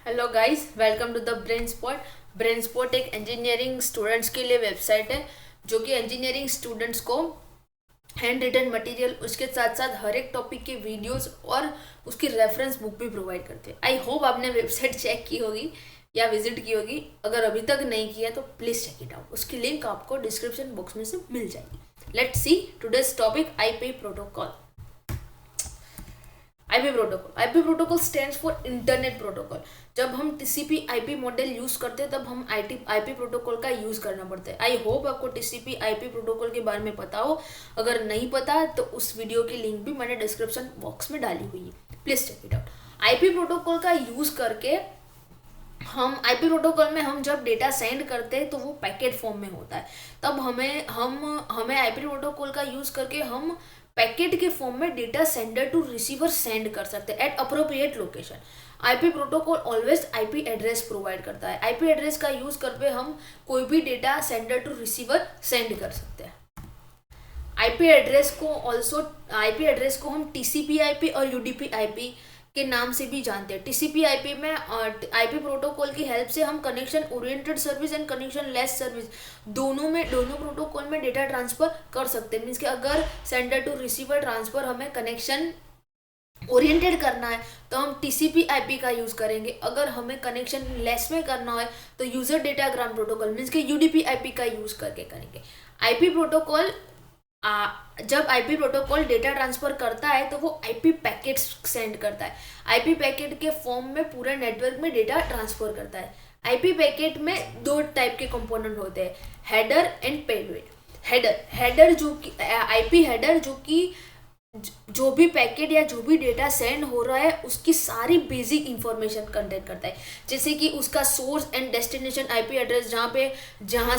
Hello guys, welcome to the brain spot. Brain spot एक engineering students के लिए website है जो कि इंजीनियरिंग स्टूडेंट्स को हैंड रिटन मटेरियल, उसके साथ साथ हर एक टॉपिक के वीडियोस और उसकी रेफरेंस बुक भी प्रोवाइड करते हैं। आई होप आपने वेबसाइट चेक की होगी या विजिट की होगी। अगर अभी तक नहीं किया तो प्लीज़ चेक इट आउट। उसकी लिंक आपको डिस्क्रिप्शन बॉक्स में से मिल जाएगी। Let's see today's topic, IP protocol. IP protocol stands for internet protocol. जब हम टीसीपी आईपी मॉडल यूज करते हैं तब हम आईपी प्रोटोकॉल का यूज करना पड़ता है। आई होप आपको टीसीपी आईपी प्रोटोकॉल के बारे में पता हो। अगर नहीं पता तो उस वीडियो की लिंक भी मैंने डिस्क्रिप्शन बॉक्स में डाली हुई है, please check it out. IP protocol का यूज करके हम आईपी प्रोटोकॉल में हम जब डेटा सेंड करते हैं तो वो पैकेट फॉर्म में होता है। तब हमें आईपी प्रोटोकॉल का यूज करके हम पैकेट के फॉर्म में data sender to receiver send कर सकते हैं at appropriate location. IP protocol always IP address provide करता है। आईपी एड्रेस का यूज करके हम कोई भी data sender to receiver send कर सकते हैं। आईपी एड्रेस को हम टीसीपी आईपी और यूडीपी आईपी के नाम से भी जानते हैं। टीसीपी आईपी में आईपी प्रोटोकॉल की हेल्प से हम connection oriented service and connectionless service दोनों प्रोटोकॉल में डेटा ट्रांसफर कर सकते हैं। मीन्स कि अगर सेंडर टू रिसीवर ट्रांसफर हमें कनेक्शन ओरिएंटेड करना है तो हम टीसीपी आईपी का यूज करेंगे। अगर हमें कनेक्शन लेस में करना है तो यूजर डेटाग्राम प्रोटोकॉल मीन्स कि यूडीपी आईपी का यूज करके करेंगे। आईपी प्रोटोकॉल जब आईपी प्रोटोकॉल डेटा ट्रांसफर करता है तो वो आईपी पैकेट सेंड करता है। आईपी पैकेट के फॉर्म में पूरे नेटवर्क में डेटा ट्रांसफर करता है। आईपी पैकेट में दो टाइप के कंपोनेंट होते हैं, हेडर एंड पेलोड। हेडर जो कि आईपी हेडर जो भी पैकेट या जो भी डेटा सेंड हो रहा है उसकी सारी बेसिक इंफॉर्मेशन कंटेन करता है। जैसे कि उसका source and destination IP address, जहाँ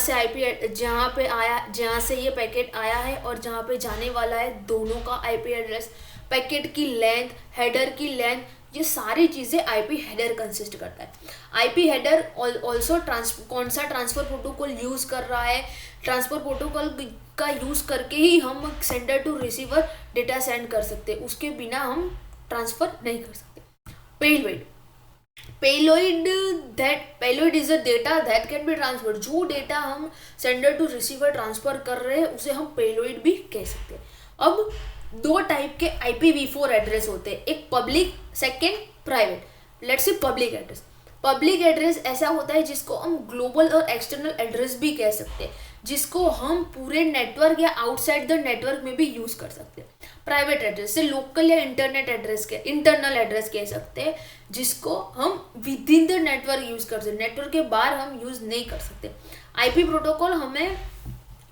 से ये पैकेट आया है और जहाँ पे जाने वाला है, दोनों का आईपी एड्रेस, पैकेट की लेंथ, हेडर की लेंथ, ये सारी चीज़ें आईपी हेडर कंसिस्ट करता है। आईपी हेडर ऑल्सो कौन सा ट्रांसफर प्रोटोकॉल यूज़ कर रहा है, ट्रांसफर प्रोटोकॉल का यूज़ करके ही हम sender to receiver data send कर सकते हैं, उसके बिना हम ट्रांसफ़र नहीं कर सकते। Payload is a data that can be transfer. जो डेटा हम सेंडर टू रिसीवर ट्रांसफर कर रहे हैं उसे हम पेलोड भी कह सकते हैं। अब दो टाइप के IPv4 एड्रेस होते हैं, एक public, second private. Let's say public address. Public address ऐसा होता है जिसको हम ग्लोबल और एक्सटर्नल एड्रेस भी कह सकते हैं, जिसको हम पूरे नेटवर्क या आउटसाइड द नेटवर्क में भी यूज कर सकते हैं। प्राइवेट एड्रेस से लोकल या इंटरनल एड्रेस कह सकते हैं, जिसको हम with in the network use कर सकते हैं, नेटवर्क के बाहर हम यूज नहीं कर सकते। आईपी प्रोटोकॉल हमें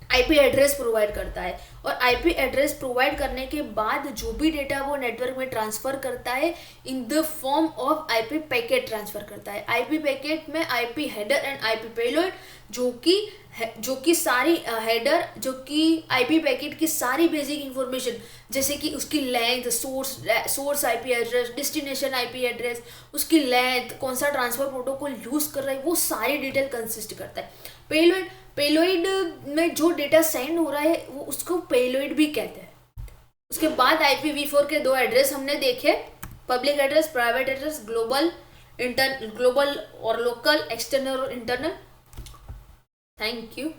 आईपी एड्रेस प्रोवाइड करता है और आईपी एड्रेस प्रोवाइड करने के बाद जो भी डेटा वो नेटवर्क में ट्रांसफर करता है in the form of IP packet transfer करता है। आईपी पैकेट में IP header and IP payload जो कि आईपी पैकेट की सारी बेसिक इंफॉर्मेशन, जैसे कि उसकी length, source IP address, destination IP address, उसकी लेंथ, कौन सा ट्रांसफर प्रोटोकॉल यूज कर रहा है, वो सारी डिटेल कंसिस्ट करता है। पेलोड में जो डेटा सेंड हो रहा है वो उसको पेलोड भी कहते हैं। उसके बाद IPv4 के दो एड्रेस हमने देखे, public address, private address, global और लोकल, एक्सटर्नल और इंटरनल। Thank you.